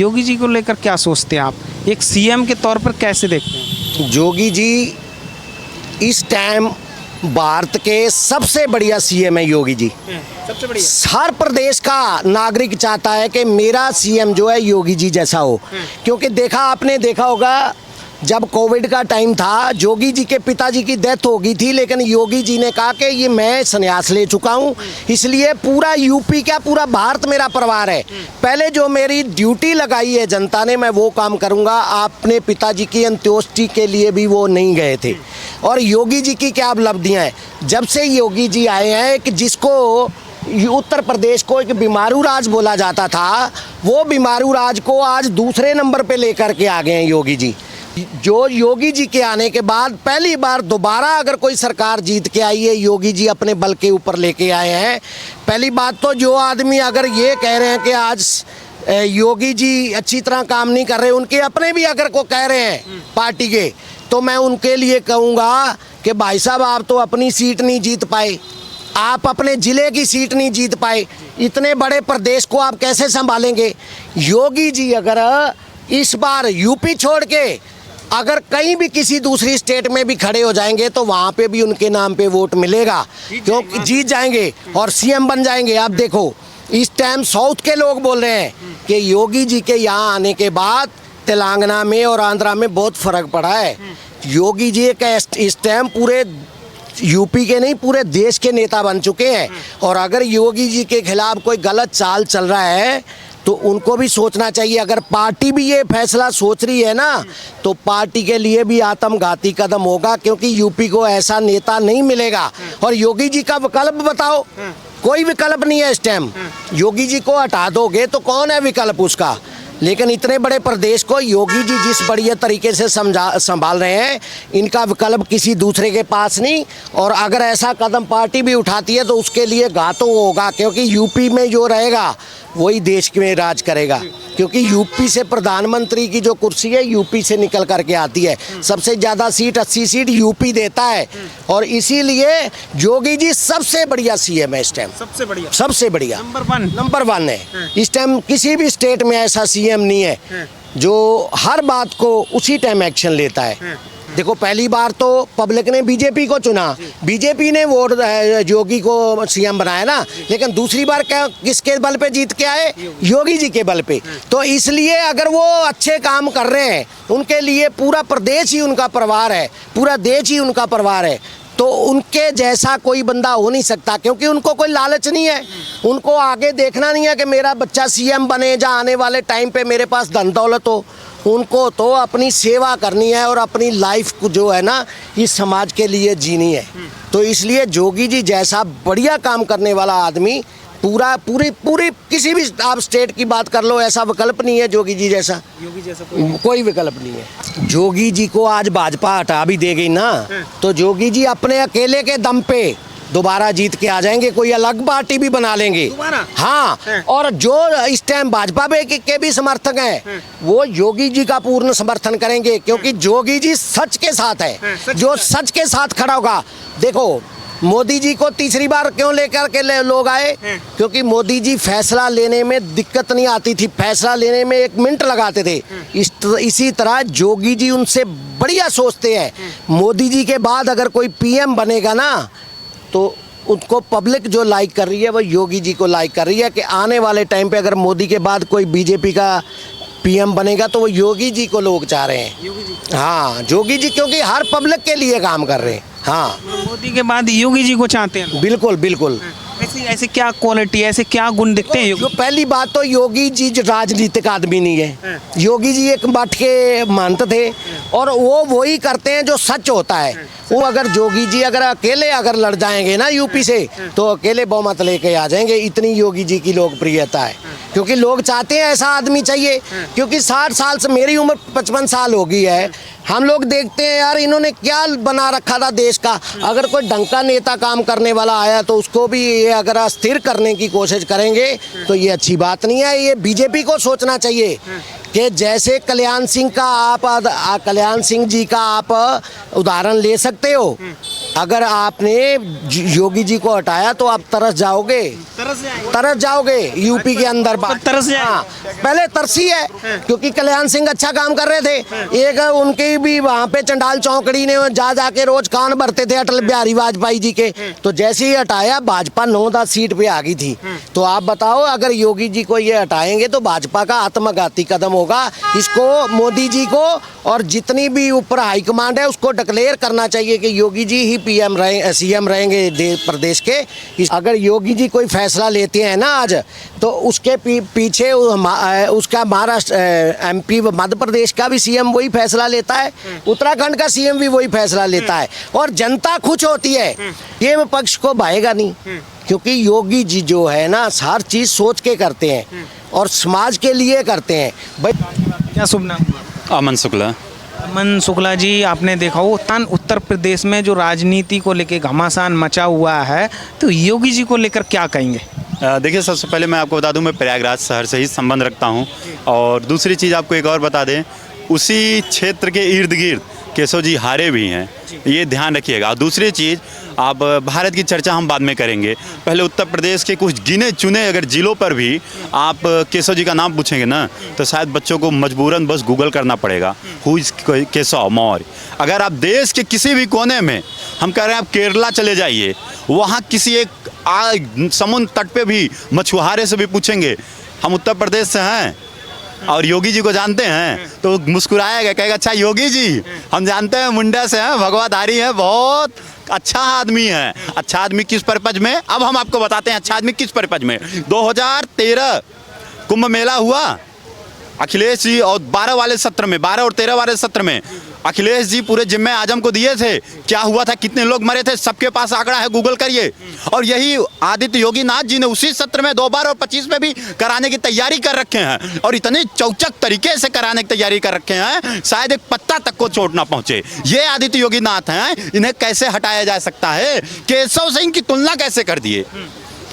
योगी जी को लेकर क्या सोचते हैं आप, एक सीएम के तौर पर कैसे देखते हैं? योगी जी इस टाइम भारत के सबसे बढ़िया सीएम है योगी जी। सबसे बढ़िया। हर प्रदेश का नागरिक चाहता है कि मेरा सीएम जो है योगी जी जैसा हो, क्योंकि आपने देखा होगा जब कोविड का टाइम था, योगी जी के पिताजी की डेथ हो गई थी, लेकिन योगी जी ने कहा कि ये मैं संन्यास ले चुका हूँ, इसलिए पूरा यूपी क्या पूरा भारत मेरा परिवार है, पहले जो मेरी ड्यूटी लगाई है जनता ने मैं वो काम करूँगा। अपने पिताजी की अंत्योष्टि के लिए भी वो नहीं गए थे। और योगी जी की क्या उपलब्धियाँ हैं, जब से योगी जी आए हैं कि जिसको उत्तर प्रदेश को एक बीमारू राज बोला जाता था, वो बीमारू राज को आज दूसरे नंबर पे लेकर के आ गए हैं योगी जी। जो योगी जी के आने के बाद पहली बार दोबारा अगर कोई सरकार जीत के आई है, योगी जी अपने बल के ऊपर लेके आए हैं। पहली बात तो जो आदमी अगर ये कह रहे हैं कि आज योगी जी अच्छी तरह काम नहीं कर रहे, उनके अपने भी अगर को कह रहे हैं पार्टी के, तो मैं उनके लिए कहूँगा कि भाई साहब आप तो अपनी सीट नहीं जीत पाए, आप अपने ज़िले की सीट नहीं जीत पाए, इतने बड़े प्रदेश को आप कैसे संभालेंगे? योगी जी अगर इस बार यूपी छोड़ के अगर कहीं भी किसी दूसरी स्टेट में भी खड़े हो जाएंगे तो वहाँ पे भी उनके नाम पे वोट मिलेगा, क्योंकि जीत जाएंगे और सीएम बन जाएंगे। आप देखो इस टाइम साउथ के लोग बोल रहे हैं कि योगी जी के यहाँ आने के बाद तेलंगाना में और आंध्रा में बहुत फ़र्क पड़ा है। योगी जी एक इस टाइम पूरे यूपी के नहीं पूरे देश के नेता बन चुके हैं, और अगर योगी जी के खिलाफ कोई गलत चाल चल रहा है तो उनको भी सोचना चाहिए। अगर पार्टी भी ये फैसला सोच रही है ना, तो पार्टी के लिए भी आत्मघाती कदम होगा, क्योंकि यूपी को ऐसा नेता नहीं मिलेगा। और योगी जी का विकल्प बताओ, कोई विकल्प नहीं है इस टाइम। योगी जी को हटा दोगे तो कौन है विकल्प उसका? लेकिन इतने बड़े प्रदेश को योगी जी जिस बढ़िया तरीके से संभाल रहे हैं, इनका विकल्प किसी दूसरे के पास नहीं। और अगर ऐसा कदम पार्टी भी उठाती है तो उसके लिए घातक होगा, क्योंकि यूपी में जो रहेगा वही देश में राज करेगा, क्योंकि यूपी से प्रधानमंत्री की जो कुर्सी है यूपी से निकल करके आती है। सबसे ज़्यादा सीट 80 सीट यूपी देता है, और इसीलिए योगी जी सबसे बढ़िया सीएम है इस टाइम। सबसे बढ़िया नंबर वन है इस टाइम। किसी भी स्टेट में ऐसा सीएम नहीं है जो हर बात को उसी टाइम एक्शन लेता है। देखो पहली बार तो पब्लिक ने बीजेपी को चुना, बीजेपी ने वोट योगी को सीएम बनाया ना, लेकिन दूसरी बार क्या किसके बल पे जीत के आए? योगी जी के बल पे। तो इसलिए अगर वो अच्छे काम कर रहे हैं, उनके लिए पूरा प्रदेश ही उनका परिवार है, पूरा देश ही उनका परिवार है, तो उनके जैसा कोई बंदा हो नहीं सकता, क्योंकि उनको कोई लालच नहीं है। उनको आगे देखना नहीं है कि मेरा बच्चा सीएम बने या आने वाले टाइम पे मेरे पास धन दौलत हो। उनको तो अपनी सेवा करनी है और अपनी लाइफ को जो है ना इस समाज के लिए जीनी है। तो इसलिए योगी जी जैसा बढ़िया काम करने वाला आदमी पूरी किसी भी आप स्टेट की बात कर लो, ऐसा विकल्प नहीं है योगी जी जैसा कोई विकल्प नहीं है। योगी जी को आज भाजपा हटा भी दे गई ना, तो योगी जी अपने अकेले के दम पे दोबारा जीत के आ जाएंगे, कोई अलग पार्टी भी बना लेंगे। हाँ, और जो इस टाइम भाजपा के भी समर्थक हैं वो योगी जी का पूर्ण समर्थन करेंगे, क्योंकि योगी जी सच के साथ है, जो सच के साथ खड़ा होगा। देखो मोदी जी को तीसरी बार क्यों लेकर के लोग आए? क्योंकि मोदी जी फैसला लेने में दिक्कत नहीं आती थी, फैसला लेने में 1 मिनट लगाते थे। इसी तरह योगी जी उनसे बढ़िया सोचते हैं। मोदी जी के बाद अगर कोई पीएम बनेगा ना, तो उनको पब्लिक जो लाइक कर रही है वो योगी जी को लाइक कर रही है, कि आने वाले टाइम पे अगर मोदी के बाद कोई बीजेपी का पीएम बनेगा तो वो योगी जी को लोग चाह रहे हैं। हाँ, योगी जी, क्योंकि हर पब्लिक के लिए काम कर रहे हैं। हाँ, मोदी के बाद योगी जी को चाहते हैं। बिल्कुल बिल्कुल। ऐसे क्या क्वालिटी, ऐसे क्या गुण दिखते हैं? जो पहली बात तो योगी जी राजनीतिक आदमी नहीं है। योगी जी एक मठ के महंत थे, और वो वही करते हैं जो सच होता है। वो अगर योगी जी अगर अकेले अगर लड़ जाएंगे ना यूपी से, तो अकेले बहुमत लेके आ जाएंगे। इतनी योगी जी की लोकप्रियता है, क्योंकि लोग चाहते हैं ऐसा आदमी चाहिए। क्योंकि 60 साल से, मेरी उम्र 55 साल हो गई है, हम लोग देखते हैं यार इन्होंने क्या बना रखा था देश का। अगर कोई ढंग का नेता काम करने वाला आया तो उसको भी ये अगर अस्थिर करने की कोशिश करेंगे तो ये अच्छी बात नहीं है। ये बीजेपी को सोचना चाहिए कि जैसे कल्याण सिंह जी का आप उदाहरण ले सकते हो। अगर आपने योगी जी को हटाया तो आप तरस जाओगे, तरस जाओगे यूपी के अंदर। तरस जाएंगे। हाँ, पहले तरसी है क्योंकि कल्याण सिंह अच्छा काम कर रहे थे। एक उनके भी वहाँ पे चंडाल चौकड़ी ने जा जाके रोज कान भरते थे अटल बिहारी वाजपेयी जी के, तो जैसे ही हटाया भाजपा 9-10 सीट पे आ गई थी। तो आप बताओ अगर योगी जी को ये हटाएंगे तो भाजपा का आत्मघाती कदम होगा। इसको मोदी जी को और जितनी भी ऊपर हाईकमांड है उसको डिक्लेयर करना चाहिए कि योगी जी ही पीएम रहे, सीएम रहेंगे प्रदेश के। अगर योगी जी कोई फैसला लेते हैं ना आज, तो उसके पीछे उसका महाराष्ट्र एमपी मध्य प्रदेश का भी सीएम वही फैसला लेता है, उत्तराखंड का सीएम भी वही फैसला लेता है और जनता खुश होती है। ये विपक्ष को भाएगा नहीं क्योंकि योगी जी जो है ना हर चीज सोच के करते हैं और समाज के लिए करते हैं। भाई क्या शुभ नाम? अमन शुक्ला। अमन शुक्ला जी, आपने देखा हो उत्तर प्रदेश में जो राजनीति को लेके घमासान मचा हुआ है, तो योगी जी को लेकर क्या कहेंगे? देखिए, सबसे पहले मैं आपको बता दूं मैं प्रयागराज शहर से ही संबंध रखता हूं, और दूसरी चीज़ आपको एक और बता दें, उसी क्षेत्र के इर्द गिर्द केशव जी हारे भी हैं, ये ध्यान रखिएगा। और दूसरी चीज़, आप भारत की चर्चा हम बाद में करेंगे, पहले उत्तर प्रदेश के कुछ गिने चुने अगर जिलों पर भी आप केशव जी का नाम पूछेंगे ना, तो शायद बच्चों को मजबूरन बस गूगल करना पड़ेगा हु इज केशव मौर्य। अगर आप देश के किसी भी कोने में, हम कह रहे हैं आप केरला चले जाइए, वहाँ किसी एक समुद्र तट पे भी मछुआरे से भी पूछेंगे हम उत्तर प्रदेश से हैं और योगी जी को जानते हैं, तो मुस्कुराएगा, कहेगा अच्छा योगी जी हम जानते हैं, मुंडा से हैं, भगवाधारी हैं, बहुत अच्छा आदमी है। अच्छा आदमी किस पर्पज में, अब हम आपको बताते हैं अच्छा आदमी किस पर्पज में। 2013 कुंभ मेला हुआ, अखिलेश जी और 12 वाले सत्र में, 12 और 13 वाले सत्र में अखिलेश जी पूरे जिम्मे आजम को दिए थे। क्या हुआ था, कितने लोग मरे थे, सबके पास आंकड़ा है, गूगल करिए। और यही आदित्य योगी नाथ जी ने उसी सत्र में 2 बार और 25 में भी कराने की तैयारी कर रखे हैं, और इतने चौचक तरीके से कराने की तैयारी कर रखे हैं शायद एक पत्ता तक को चोट ना पहुंचे। ये आदित्य योगी नाथ हैं, इन्हें कैसे हटाया जा सकता है? केशव सिंह की तुलना कैसे कर दिए?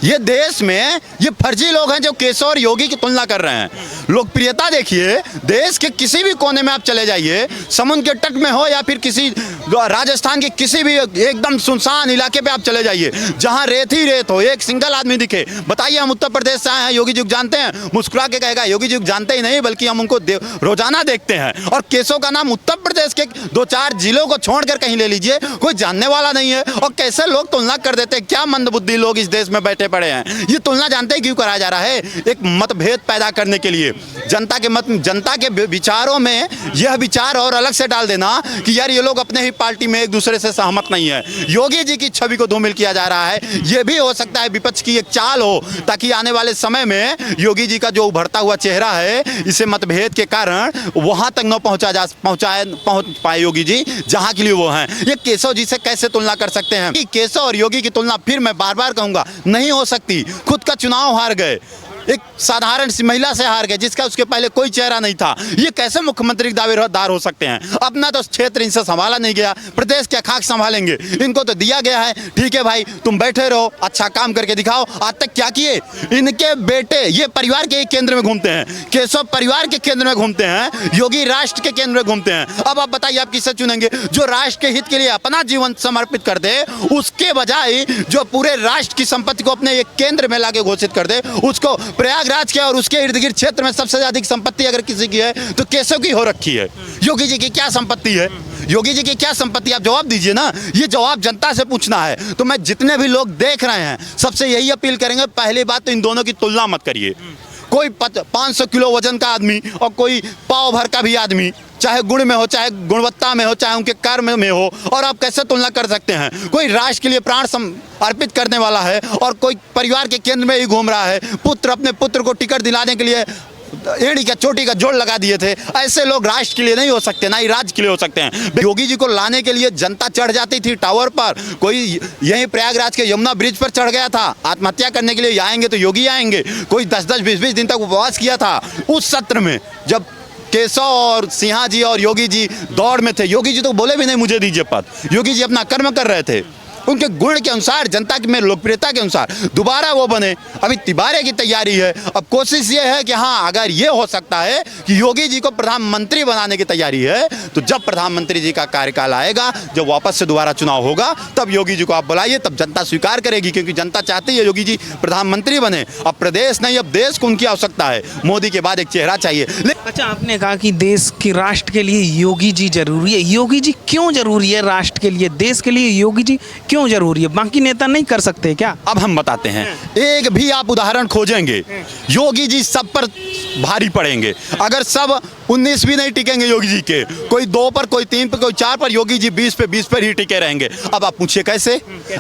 ये देश में ये फर्जी लोग हैं जो केशव और योगी की तुलना कर रहे हैं। लोकप्रियता देखिए, देश के किसी भी कोने में आप चले जाइए, समुद्र के तट में हो या फिर किसी राजस्थान के किसी भी एकदम सुनसान इलाके पे आप चले जाइए, जहां रेत ही रेत हो, एक सिंगल आदमी दिखे, बताइए हम उत्तर प्रदेश से आए हैं, योगी जी को जानते हैं? मुस्कुरा के कहेगा योगी जी को जानते ही नहीं, बल्कि हम उनको रोजाना देखते हैं। और केशव का नाम उत्तर प्रदेश के 2-4 जिलों को छोड़कर कहीं ले लीजिए, कोई जानने वाला नहीं है। और कैसे लोग तुलना कर देते हैं, क्या मंदबुद्धि लोग इस देश में बैठे पड़े हैं। ये तुलना जानते हैं क्यों कराया जा रहा है? एक मतभेद पैदा करने के लिए, जनता के विचारों में यह विचार और अलग से डाल देना कि यार ये लोग अपने ही पार्टी में एक दूसरे से सहमत नहीं है। योगी जी की छवि को धूमिल किया जा रहा है। ये भी हो सकता है विपक्ष की एक चाल हो, ताकि आने वाले समय में योगी जी का जो उभरता हुआ चेहरा है, इसे मतभेद के कारण वहां तक न पहुंच पाए योगी जी जहां के लिए वो हैं। ये केशव जी से कैसे तुलना कर सकते हैं? कि केशव और योगी की तुलना, फिर मैं बार बार कहूंगा, नहीं हो सकती। खुद का चुनाव हार गए, एक साधारण सी महिला से हार गए जिसका उसके पहले कोई चेहरा नहीं था। ये कैसे मुख्यमंत्री के दावेदार हो सकते हैं? अपना तो क्षेत्र इनसे संभाला नहीं गया, प्रदेश क्या खाक संभालेंगे? इनको तो दिया गया है, ठीक है भाई तुम बैठे रहो, अच्छा काम करके दिखाओ। आज तक क्या किए? इनके बेटे ये परिवार के केंद्र में घूमते हैं, केशव परिवार के केंद्र में घूमते हैं, योगी राष्ट्र के केंद्र में घूमते हैं। अब आप बताइए आप किसे चुनेंगे? जो राष्ट्र के हित के लिए अपना जीवन समर्पित कर दे, उसके बजाय जो पूरे राष्ट्र की संपत्ति को अपने एक केंद्र में लाके घोषित कर दे, उसको प्रयागराज के और उसके इर्द गिर्द क्षेत्र में सबसे ज्यादा संपत्ति अगर किसी की है तो केशव की हो रखी है। योगी जी की क्या संपत्ति है? योगी जी की क्या संपत्ति? आप जवाब दीजिए ना, ये जवाब जनता से पूछना है। तो मैं जितने भी लोग देख रहे हैं सबसे यही अपील करेंगे, पहली बात तो इन दोनों की तुलना मत करिए। कोई 500 किलो वजन का आदमी और कोई पाव भर का भी आदमी, चाहे गुण में हो, चाहे गुणवत्ता में हो, चाहे उनके कर्म में हो, और आप कैसे तुलना कर सकते हैं? कोई राष्ट्र के लिए प्राण अर्पित करने वाला है और कोई परिवार के केंद्र में ही घूम रहा है। पुत्र अपने पुत्र को टिकट दिलाने के लिए एड़ी का चोटी का जोड़ लगा दिए थे। ऐसे लोग राष्ट्र के लिए नहीं हो सकते, ना ही राज्य के लिए हो सकते हैं। योगी जी को लाने के लिए जनता चढ़ जाती थी टावर पर, कोई यहीं प्रयागराज के यमुना ब्रिज पर चढ़ गया था आत्महत्या करने के लिए, आएंगे तो योगी आएंगे। कोई 10-10, 20-20 दिन तक उपवास किया था। उस सत्र में जब केशव और सिन्हा जी और योगी जी दौड़ में थे, योगी जी तो बोले भी नहीं मुझे दीजिए पद, योगी जी अपना कर्म कर रहे थे। उनके गुण के अनुसार, जनता की में लोकप्रियता के अनुसार दोबारा वो बने। अभी तिबारे की तैयारी है। अब कोशिश ये है कि हाँ, अगर ये हो सकता है कि योगी जी को प्रधानमंत्री बनाने की तैयारी है, तो जब प्रधानमंत्री जी का कार्यकाल आएगा, जब वापस से दोबारा चुनाव होगा, तब योगी जी को आप बुलाइए, तब जनता स्वीकार करेगी, क्योंकि जनता चाहती है योगी जी प्रधानमंत्री बने। अब प्रदेश नहीं, अब देश को उनकी आवश्यकता है। मोदी के बाद एक चेहरा चाहिए। अच्छा, आपने कहा कि देश के राष्ट्र के लिए योगी जी जरूरी है। योगी जी क्यों जरूरी है राष्ट्र के लिए, देश के लिए योगी जी क्यों जरूरी है? बाकी नेता नहीं कर सकते क्या? अब हम बताते हैं। एक भी आप उदाहरण खोजेंगे, योगी जी सब पर भारी पड़ेंगे। अगर सब 19 भी नहीं टिकेंगे योगी जी के, कोई 2 पर, कोई 3 पर, कोई 4 पर, योगी जी 20 पे 20 पर ही टिके रहेंगे। अब आप पूछिए कैसे?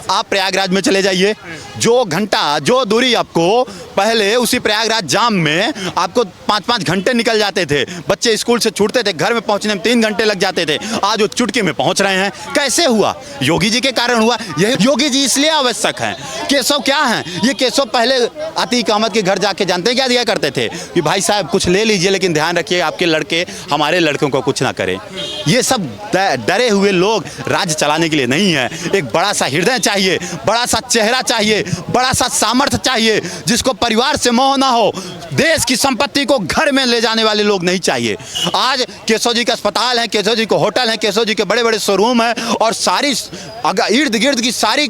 आप प्रयागराज में चले जाइए, जो घंटा, जो दूरी आपको पहले उसी प्रयागराज जाम में आपको 5-5 घंटे निकल जाते थे, बच्चे स्कूल से छूटते थे, घर में पहुंचने में 3 घंटे लग जाते थे, आज वो चुटकी में पहुंच रहे हैं। कैसे हुआ? योगी जी के कारण हुआ। यही योगी जी इसलिए आवश्यक हैं। केशव क्या हैं? ये केशव पहले अतीक अहमद के घर जाके जानते हैं क्या दिया करते थे कि भाई साहब कुछ ले लीजिए, लेकिन ध्यान रखिए आपके लड़के हमारे लड़कों को कुछ ना करें। ये सब डरे हुए लोग राज्य चलाने के लिए नहीं है। एक बड़ा सा हृदय चाहिए, बड़ा सा चेहरा चाहिए, बड़ा सा सामर्थ्य चाहिए, जिसको परिवार से मोह ना हो। देश की संपत्ति को घर में ले जाने वाले लोग नहीं चाहिए। आज केशव जी का अस्पताल है, केशव जी को होटल है, केशव जी के बड़े बड़े शोरूम है, और सारी इर्द गिर्द की सारी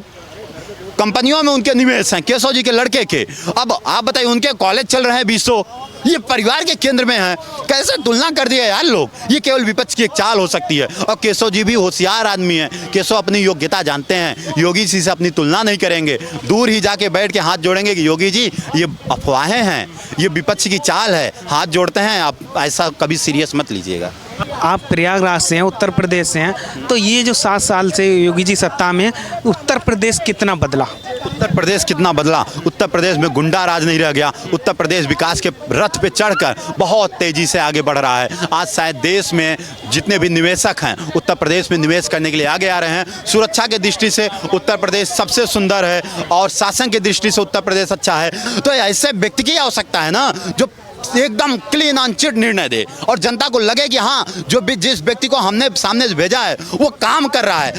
कंपनियों में उनके निवेश हैं, केशव जी के लड़के के। अब आप बताइए, उनके कॉलेज चल रहे हैं 20 ये परिवार के केंद्र में है। कैसे तुलना कर दिया यार लोग? ये केवल विपक्ष की एक चाल हो सकती है। और केशव जी भी होशियार आदमी है, केशव अपनी योग्यता जानते हैं, योगी जी से अपनी तुलना नहीं करेंगे। दूर ही जाके बैठ के हाथ जोड़ेंगे कि योगी जी ये अफवाहें हैं, ये विपक्ष की चाल है, हाथ जोड़ते हैं। आप ऐसा कभी सीरियस मत लीजिएगा। आप प्रयागराज से हैं, उत्तर प्रदेश से हैं, तो ये जो 7 साल से योगी जी सत्ता में, उत्तर प्रदेश कितना बदला? उत्तर प्रदेश कितना बदला? उत्तर प्रदेश में गुंडा राज नहीं रह गया। उत्तर प्रदेश विकास के रथ पे चढ़कर बहुत तेजी से आगे बढ़ रहा है। आज शायद देश में जितने भी निवेशक हैं, उत्तर प्रदेश में निवेश करने के लिए आगे आ रहे हैं। सुरक्षा की दृष्टि से उत्तर प्रदेश सबसे सुंदर है, और शासन की दृष्टि से उत्तर प्रदेश अच्छा है। तो ऐसे व्यक्ति की आवश्यकता है ना, जो एकदम क्लीन अनचिट निर्णय दे, और जनता को लगे कि हाँ, जो भी जिस व्यक्ति को हमने सामने से भेजा है वो काम कर रहा है।